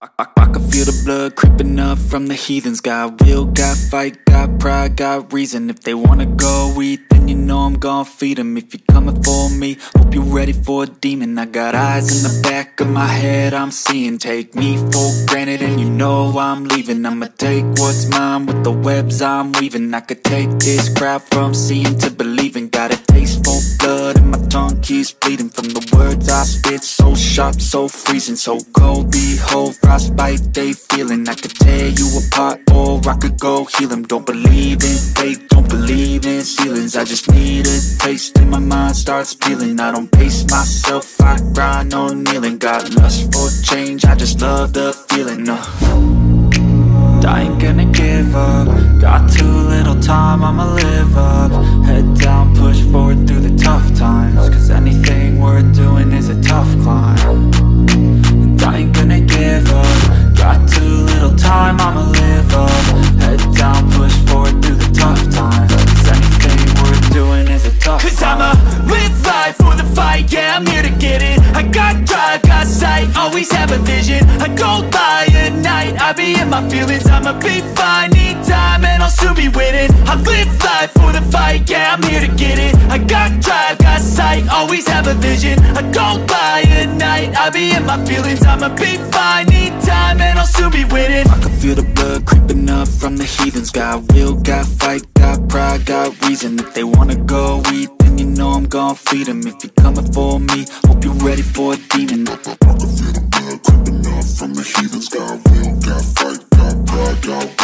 I can feel the blood creeping up from the heathens. Got will, got fight, got pride, got reason. If they wanna go eat, then you know I'm gon' feed them. If you're coming for me, hope you're ready for a demon. I got eyes in the back of my head, I'm seeing. Take me for granted and you know I'm leaving. I'ma take what's mine with the webs I'm weaving. I could take this crowd from seeing to believing. Got a taste for blood and my tongue keeps bleeding. From the words I spit, so sharp, so freezing. So cold, behold, frostbite they feeling. I could tear you apart or I could go heal them. Don't believe in fate, don't believe in ceilings. I just need a taste and my mind starts peeling. I don't pace myself, I grind on kneeling. Got lust for change, I just love the feeling. I ain't gonna give up. Got too little time, I'ma live up. Head down, push forward through the tough times. Cause anything worth doing is a tough climb. And I ain't gonna give up. Got too little time, I'ma live up. Head down, push forward through the tough times. Cause anything worth doing is a tough climb. Cause I'ma live life for the fight, yeah, I'm here to get it. I got drive, got sight, always have a vision. I go by at night, I be in my feelings. I'ma be fine, need time, and I'll soon be winning. I live life for the fight, yeah, I'm here to get it. I got drive, got sight, always have a vision. I go by at night, I be in my feelings. I'ma be fine, need time, and I'll soon be winning. I can feel the blood creeping up from the heathens. Got will, got fight, got pride, got reason. If they wanna go eat, then you know I'm gon' feed them. If you're coming for me, hope you're ready for a demon. I can feel the blood creeping up from the heathens. Got will, got fight, got pride, got